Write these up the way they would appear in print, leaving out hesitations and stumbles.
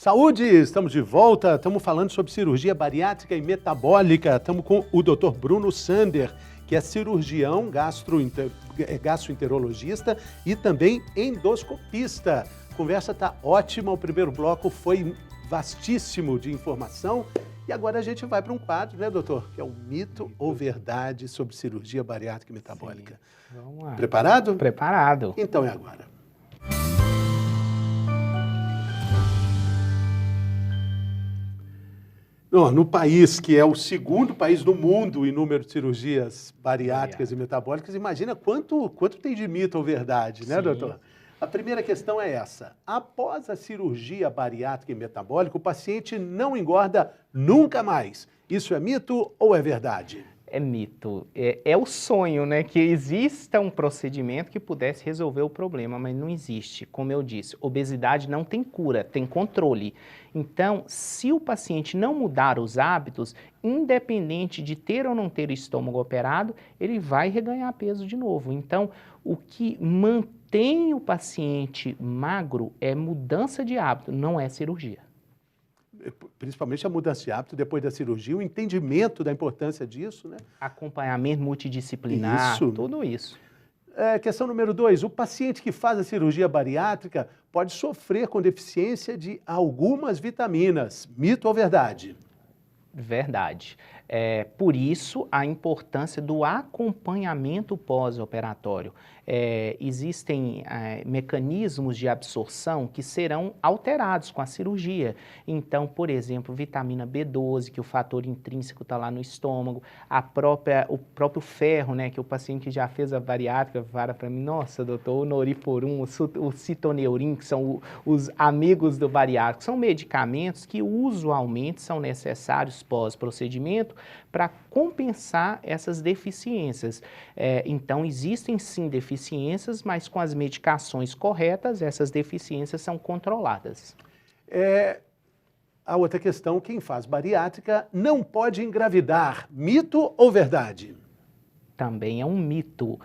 Saúde! Estamos de volta, estamos falando sobre cirurgia bariátrica e metabólica. Estamos com o Dr. Bruno Sander, que é cirurgião gastroenterologista e também endoscopista. A conversa está ótima, o primeiro bloco foi vastíssimo de informação. E agora a gente vai para um quadro, né, doutor? Que é o mito ou verdade sobre cirurgia bariátrica e metabólica. Sim. Vamos lá. Preparado? Preparado. Então é agora. No país que é o segundo país do mundo em número de cirurgias bariátricas e metabólicas, imagina quanto tem de mito ou verdade, né, doutor? A primeira questão é essa. Após a cirurgia bariátrica e metabólica, o paciente não engorda nunca mais. Isso é mito ou é verdade? É mito. É o sonho, né? Que exista um procedimento que pudesse resolver o problema, mas não existe. Como eu disse, obesidade não tem cura, tem controle. Então, se o paciente não mudar os hábitos, independente de ter ou não ter o estômago operado, ele vai reganhar peso de novo. Então, o que mantém o paciente magro é mudança de hábito, não é cirurgia. Principalmente a mudança de hábito depois da cirurgia, o entendimento da importância disso, né? Acompanhamento multidisciplinar, tudo isso. Questão número 2, o paciente que faz a cirurgia bariátrica pode sofrer com deficiência de algumas vitaminas. Mito ou verdade? Verdade. Por isso, a importância do acompanhamento pós-operatório. Existem mecanismos de absorção que serão alterados com a cirurgia. Então, por exemplo, vitamina B12, que o fator intrínseco está lá no estômago, o próprio ferro, né, que o paciente que já fez a bariátrica fala para mim, nossa, doutor, o Noriforum, o Citoneurin, que são os amigos do bariátrico, são medicamentos que usualmente são necessários pós-procedimento para compensar essas deficiências. Então, existem sim deficiências, mas com as medicações corretas, essas deficiências são controladas. A outra questão, quem faz bariátrica não pode engravidar. Mito ou verdade? Também é um mito.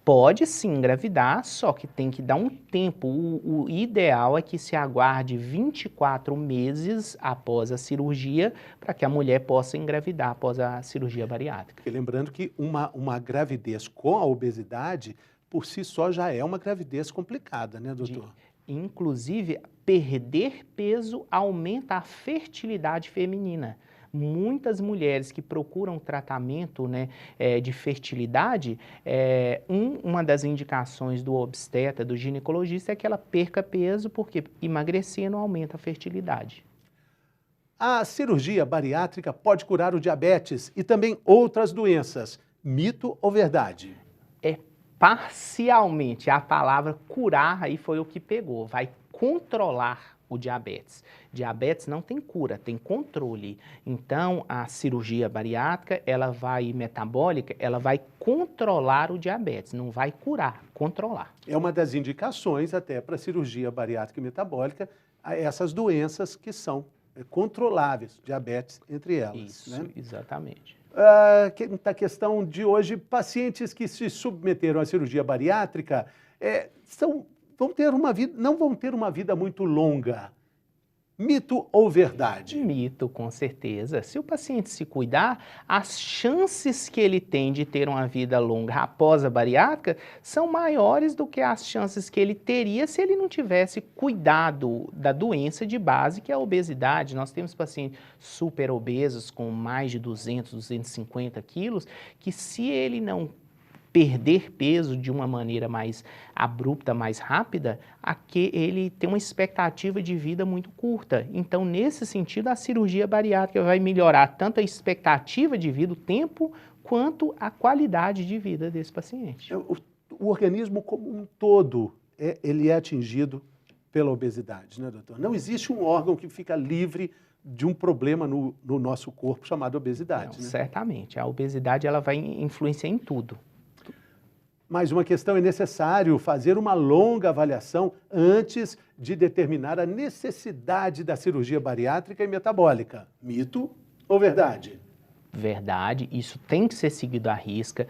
Pode sim engravidar, só que tem que dar um tempo. O ideal é que se aguarde 24 meses após a cirurgia para que a mulher possa engravidar após a cirurgia bariátrica. Porque lembrando que uma gravidez com a obesidade, por si só, já é uma gravidez complicada, né, doutor? Inclusive, perder peso aumenta a fertilidade feminina. Muitas mulheres que procuram tratamento, né, de fertilidade, uma das indicações do obstetra, do ginecologista, é que ela perca peso, porque emagrecer não aumenta a fertilidade. A cirurgia bariátrica pode curar o diabetes e também outras doenças. Mito ou verdade? Parcialmente. A palavra curar aí foi o que pegou. Vai controlar o diabetes. Diabetes não tem cura, tem controle. Então, a cirurgia bariátrica, metabólica, ela vai controlar o diabetes, não vai curar, controlar. É uma das indicações até para a cirurgia bariátrica e metabólica, essas doenças que são controláveis, diabetes entre elas. Isso, né? Exatamente. A questão de hoje, pacientes que se submeteram à cirurgia bariátrica não vão ter uma vida muito longa. Mito ou verdade? Mito, com certeza. Se o paciente se cuidar, as chances que ele tem de ter uma vida longa após a bariátrica são maiores do que as chances que ele teria se ele não tivesse cuidado da doença de base, que é a obesidade. Nós temos pacientes super obesos com mais de 200, 250 quilos, que se ele não perder peso de uma maneira mais abrupta, mais rápida, ele tem uma expectativa de vida muito curta. Então, nesse sentido, a cirurgia bariátrica vai melhorar tanto a expectativa de vida, o tempo, quanto a qualidade de vida desse paciente. O organismo como um todo, ele é atingido pela obesidade, né, doutor? Não existe um órgão que fica livre de um problema no nosso corpo chamado obesidade. Não, né? Certamente. A obesidade ela vai influenciar em tudo. Mais uma questão, é necessário fazer uma longa avaliação antes de determinar a necessidade da cirurgia bariátrica e metabólica. Mito ou verdade? Verdade, isso tem que ser seguido à risca.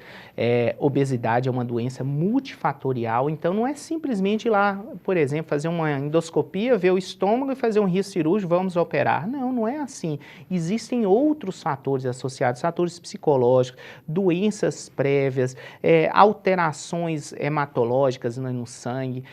Obesidade é uma doença multifatorial, então não é simplesmente ir lá, por exemplo, fazer uma endoscopia, ver o estômago e fazer um risco cirúrgico, vamos operar. Não, não é assim. Existem outros fatores associados, fatores psicológicos, doenças prévias, alterações hematológicas no sangue,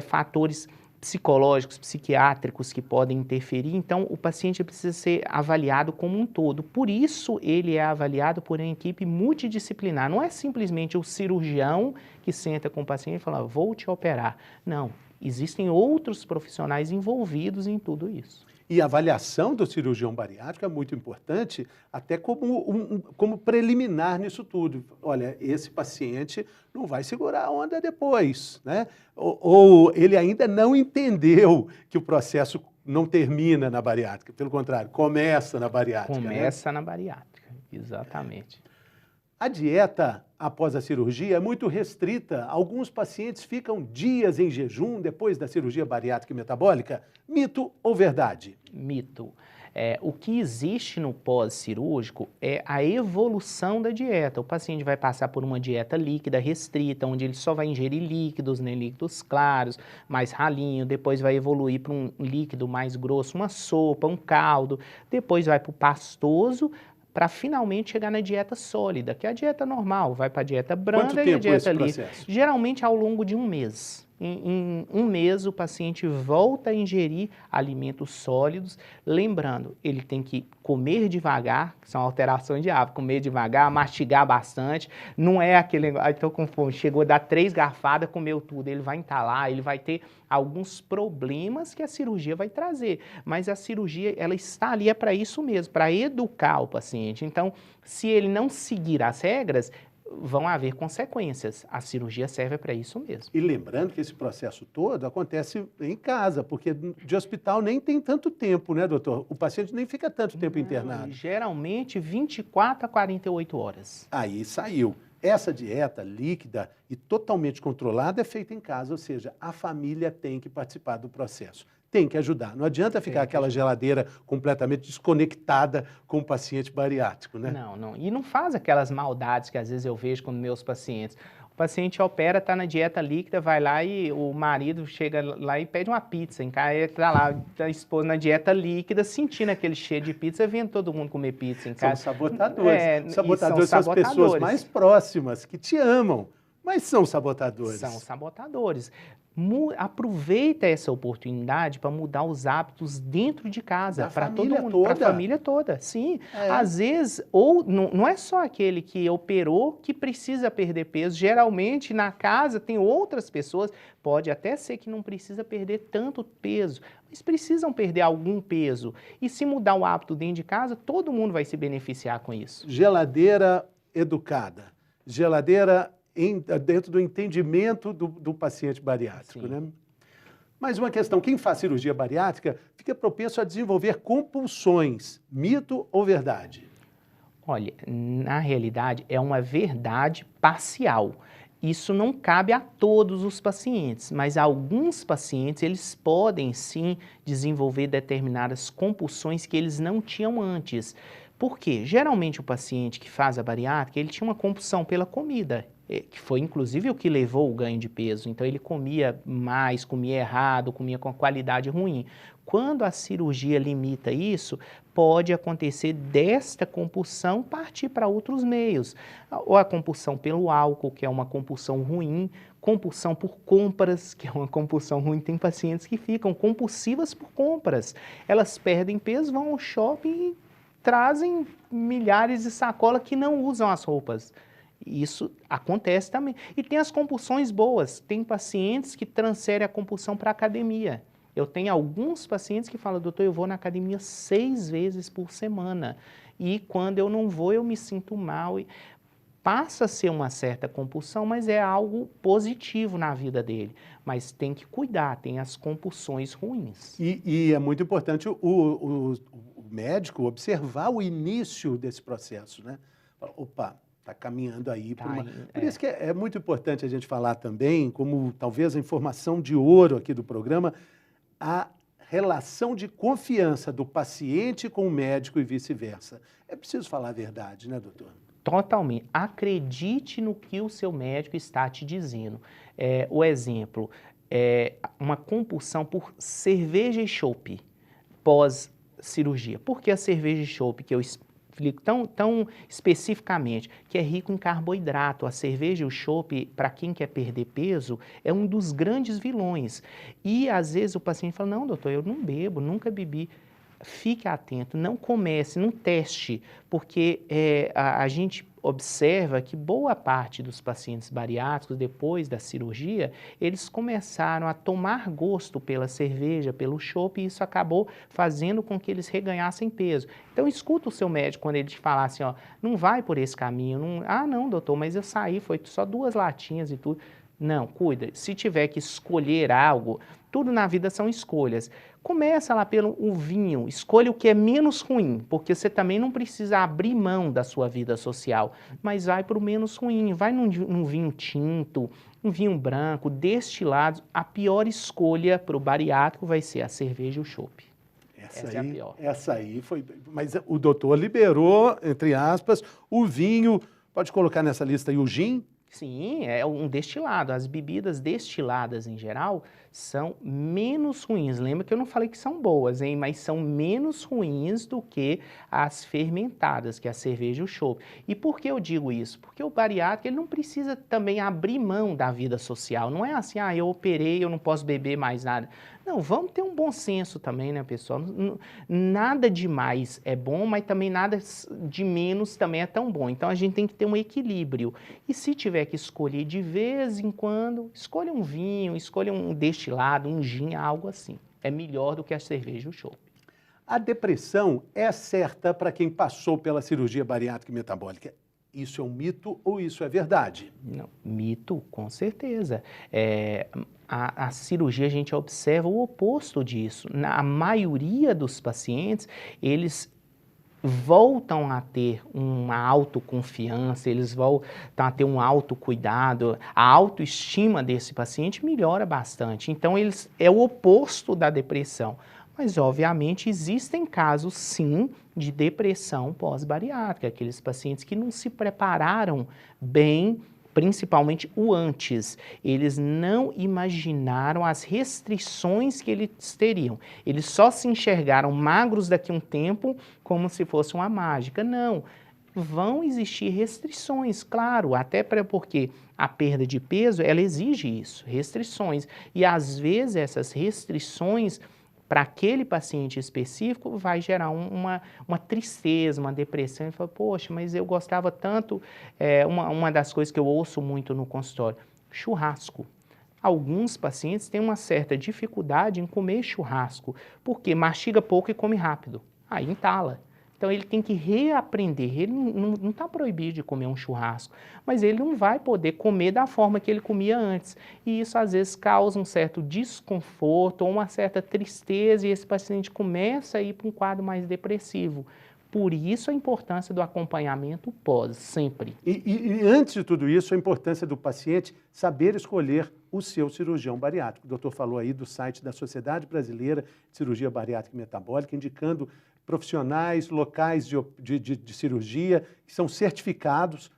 fatores psicológicos, psiquiátricos que podem interferir, então o paciente precisa ser avaliado como um todo. Por isso ele é avaliado por uma equipe multidisciplinar. Não é simplesmente o cirurgião que senta com o paciente e fala, vou te operar. Não, existem outros profissionais envolvidos em tudo isso. E a avaliação do cirurgião bariátrico é muito importante, até como preliminar nisso tudo. Olha, esse paciente não vai segurar a onda depois, né? Ou ele ainda não entendeu que o processo não termina na bariátrica, pelo contrário, começa na bariátrica. Começa, né? Na bariátrica, exatamente. A dieta após a cirurgia é muito restrita. Alguns pacientes ficam dias em jejum depois da cirurgia bariátrica e metabólica. Mito ou verdade? Mito. O que existe no pós-cirúrgico é a evolução da dieta. O paciente vai passar por uma dieta líquida restrita, onde ele só vai ingerir líquidos, nem líquidos claros, mais ralinho, depois vai evoluir para um líquido mais grosso, uma sopa, um caldo, depois vai para o pastoso, para finalmente chegar na dieta sólida, que é a dieta normal, vai para a dieta branda e a dieta líquida. Geralmente ao longo de um mês. Em um mês o paciente volta a ingerir alimentos sólidos, lembrando, ele tem que comer devagar, que são alterações de hábito, comer devagar, mastigar bastante, não é aquele, estou com fome, chegou a dar 3 garfadas, comeu tudo, ele vai entalar, ele vai ter alguns problemas que a cirurgia vai trazer, mas a cirurgia, ela está ali, é para isso mesmo, para educar o paciente. Então, se ele não seguir as regras, vão haver consequências. A cirurgia serve para isso mesmo. E lembrando que esse processo todo acontece em casa, porque de hospital nem tem tanto tempo, né, doutor? O paciente nem fica tanto tempo internado. Geralmente 24 a 48 horas. Aí saiu. Essa dieta líquida e totalmente controlada é feita em casa, ou seja, a família tem que participar do processo. Tem que ajudar. Não adianta ficar aquela geladeira completamente desconectada com o paciente bariátrico, né? Não, não. E não faz aquelas maldades que às vezes eu vejo com meus pacientes. O paciente opera, está na dieta líquida, vai lá e o marido chega lá e pede uma pizza. Em casa, está lá, a esposa na dieta líquida, sentindo aquele cheiro de pizza, vendo todo mundo comer pizza em casa. São sabotadores. Sabotadores são as pessoas mais próximas, que te amam, mas são sabotadores. São sabotadores. Aproveita essa oportunidade para mudar os hábitos dentro de casa, para todo mundo, para a família toda. Sim, às vezes, ou não é só aquele que operou que precisa perder peso. Geralmente, na casa, tem outras pessoas, pode até ser que não precisa perder tanto peso, mas precisam perder algum peso. E se mudar o hábito dentro de casa, todo mundo vai se beneficiar com isso. Geladeira educada. Geladeira dentro do entendimento do paciente bariátrico, né? Mais uma questão, quem faz cirurgia bariátrica fica propenso a desenvolver compulsões, mito ou verdade? Olha, na realidade é uma verdade parcial. Isso não cabe a todos os pacientes, mas alguns pacientes eles podem sim desenvolver determinadas compulsões que eles não tinham antes. Por quê? Geralmente o paciente que faz a bariátrica, ele tinha uma compulsão pela comida, que foi inclusive o que levou o ganho de peso. Então ele comia mais, comia errado, comia com qualidade ruim. Quando a cirurgia limita isso, pode acontecer desta compulsão partir para outros meios. Ou a compulsão pelo álcool, que é uma compulsão ruim, compulsão por compras, que é uma compulsão ruim. Tem pacientes que ficam compulsivas por compras. Elas perdem peso, vão ao shopping e trazem milhares de sacolas que não usam as roupas. Isso acontece também. E tem as compulsões boas. Tem pacientes que transferem a compulsão para a academia. Eu tenho alguns pacientes que falam, doutor, eu vou na academia 6 vezes por semana. E quando eu não vou, eu me sinto mal. Passa a ser uma certa compulsão, mas é algo positivo na vida dele. Mas tem que cuidar, tem as compulsões ruins. E é muito importante o médico observar o início desse processo, né? Opa, está caminhando aí. Por isso que é muito importante a gente falar também, como talvez a informação de ouro aqui do programa, a relação de confiança do paciente com o médico e vice-versa. É preciso falar a verdade, né, doutor? Totalmente. Acredite no que o seu médico está te dizendo. O exemplo, uma compulsão por cerveja e chopp pós-cirurgia. Por que a cerveja e chopp, que eu explico tão especificamente, que é rico em carboidrato? A cerveja e o chopp, para quem quer perder peso, é um dos grandes vilões. E às vezes o paciente fala, não, doutor, eu não bebo, nunca bebi. Fique atento, não comece, não teste, porque a gente observa que boa parte dos pacientes bariátricos, depois da cirurgia, eles começaram a tomar gosto pela cerveja, pelo chopp, e isso acabou fazendo com que eles reganhassem peso. Então, escuta o seu médico quando ele te falar assim, ó, não vai por esse caminho, não, doutor, mas eu saí, foi só 2 latinhas e tudo. Não, cuida, se tiver que escolher algo, tudo na vida são escolhas. Começa lá pelo vinho, escolha o que é menos ruim, porque você também não precisa abrir mão da sua vida social, mas vai para o menos ruim, vai num vinho tinto, um vinho branco, destilado. A pior escolha para o bariátrico vai ser a cerveja e o chopp. Essa é a pior. Essa aí foi... Mas o doutor liberou, entre aspas, o vinho, pode colocar nessa lista aí o gin? Sim, é um destilado. As bebidas destiladas, em geral, são menos ruins. Lembra que eu não falei que são boas, hein? Mas são menos ruins do que as fermentadas, que é a cerveja e o chopp. E por que eu digo isso? Porque o bariátrico ele não precisa também abrir mão da vida social. Não é assim, eu operei, eu não posso beber mais nada. Não, vamos ter um bom senso também, né, pessoal? Nada demais é bom, mas também nada de menos também é tão bom. Então, a gente tem que ter um equilíbrio. E se tiver que escolher de vez em quando, escolha um vinho, escolha um destilado, um gin, algo assim. É melhor do que a cerveja e o chopp. A depressão é certa para quem passou pela cirurgia bariátrica e metabólica. Isso é um mito ou isso é verdade? Não, mito, com certeza. A cirurgia, a gente observa o oposto disso. Na maioria dos pacientes, eles voltam a ter uma autoconfiança, eles voltam a ter um autocuidado, a autoestima desse paciente melhora bastante. Então, é o oposto da depressão. Mas, obviamente, existem casos, sim, de depressão pós-bariátrica, aqueles pacientes que não se prepararam bem, principalmente o antes. Eles não imaginaram as restrições que eles teriam. Eles só se enxergaram magros daqui a um tempo como se fosse uma mágica. Não, vão existir restrições, claro, até porque a perda de peso, ela exige isso, restrições. E às vezes essas restrições para aquele paciente específico, vai gerar uma tristeza, uma depressão. Ele fala, poxa, mas eu gostava tanto. Uma das coisas que eu ouço muito no consultório, churrasco. Alguns pacientes têm uma certa dificuldade em comer churrasco, porque mastiga pouco e come rápido. Aí entala. Então, ele tem que reaprender. Ele não está proibido de comer um churrasco, mas ele não vai poder comer da forma que ele comia antes. E isso, às vezes, causa um certo desconforto ou uma certa tristeza, e esse paciente começa a ir para um quadro mais depressivo. Por isso, a importância do acompanhamento pós, sempre. E antes de tudo isso, a importância do paciente saber escolher o seu cirurgião bariátrico. O doutor falou aí do site da Sociedade Brasileira de Cirurgia Bariátrica e Metabólica, indicando profissionais locais de cirurgia que são certificados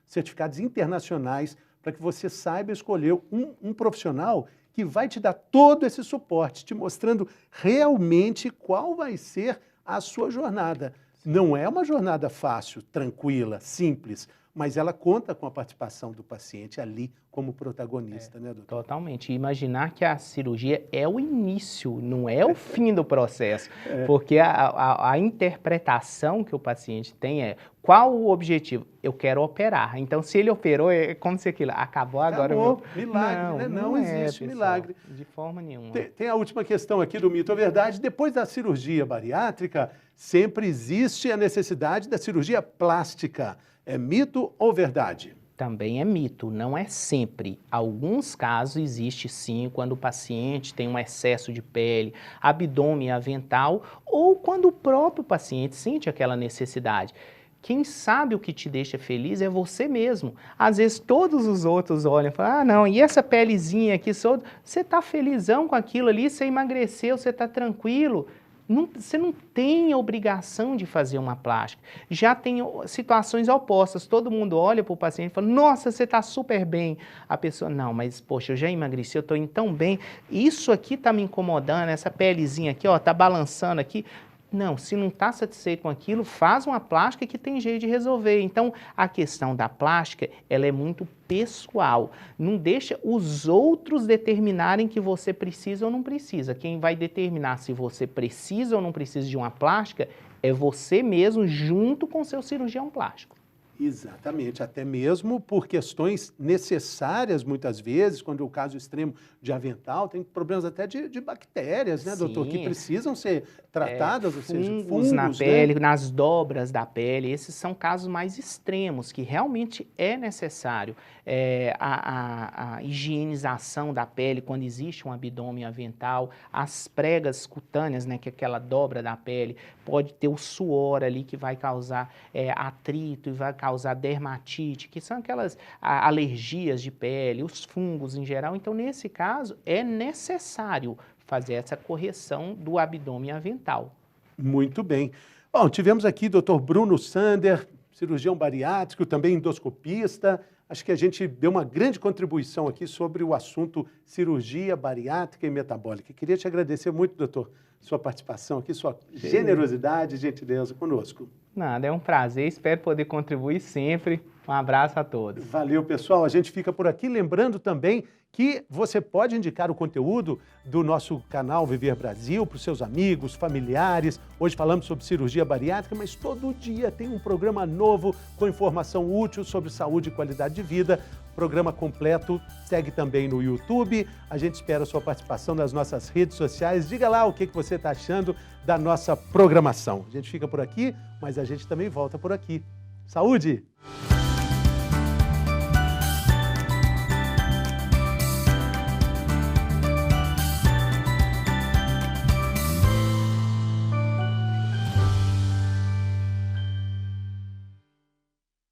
internacionais, para que você saiba escolher um profissional que vai te dar todo esse suporte, te mostrando realmente qual vai ser a sua jornada. Não é uma jornada fácil, tranquila, simples, mas ela conta com a participação do paciente ali como protagonista, né, doutor? Totalmente. Imaginar que a cirurgia é o início, não é o fim do processo, porque a interpretação que o paciente tem é qual o objetivo? Eu quero operar. Então, se ele operou, é como se aquilo acabou agora. Acabou, milagre, né? Não existe pessoal, milagre. De forma nenhuma. Tem a última questão aqui do mito ou verdade. Depois da cirurgia bariátrica, sempre existe a necessidade da cirurgia plástica. É mito ou verdade? Também é mito, não é sempre. Alguns casos existe sim, quando o paciente tem um excesso de pele, abdômen avental, ou quando o próprio paciente sente aquela necessidade. Quem sabe o que te deixa feliz é você mesmo. Às vezes todos os outros olham e falam, ah não, e essa pelezinha aqui, você está felizão com aquilo ali, você emagreceu, você está tranquilo. Você não tem obrigação de fazer uma plástica. Já tem situações opostas, todo mundo olha para o paciente e fala, nossa, você está super bem. A pessoa, não, mas poxa, eu já emagreci, eu estou indo tão bem, isso aqui está me incomodando, essa pelezinha aqui, ó, está balançando aqui. Não, se não está satisfeito com aquilo, faz uma plástica que tem jeito de resolver. Então, a questão da plástica, ela é muito pessoal. Não deixa os outros determinarem que você precisa ou não precisa. Quem vai determinar se você precisa ou não precisa de uma plástica é você mesmo, junto com o seu cirurgião plástico. Exatamente, até mesmo por questões necessárias, muitas vezes, quando é o caso extremo de avental, tem problemas até de bactérias, né, doutor, que precisam ser tratadas, ou seja, fungos na pele, né? Nas dobras da pele, esses são casos mais extremos, que realmente é necessário. A higienização da pele, quando existe um abdômen avental, as pregas cutâneas, né, que é aquela dobra da pele, pode ter o suor ali que vai causar atrito e vai causar dermatite, que são aquelas alergias de pele, os fungos em geral. Então, nesse caso, é necessário fazer essa correção do abdômen avental. Muito bem. Bom, tivemos aqui o Dr. Bruno Sander, cirurgião bariátrico, também endoscopista. Acho que a gente deu uma grande contribuição aqui sobre o assunto cirurgia bariátrica e metabólica. Queria te agradecer muito, doutor, sua participação aqui, sua generosidade e gentileza conosco. Nada, é um prazer, espero poder contribuir sempre. Um abraço a todos. Valeu, pessoal. A gente fica por aqui, lembrando também que você pode indicar o conteúdo do nosso canal Viver Brasil para os seus amigos, familiares. Hoje falamos sobre cirurgia bariátrica, mas todo dia tem um programa novo com informação útil sobre saúde e qualidade de vida. Programa completo segue também no YouTube. A gente espera a sua participação nas nossas redes sociais. Diga lá o que você está achando da nossa programação. A gente fica por aqui, mas a gente também volta por aqui. Saúde!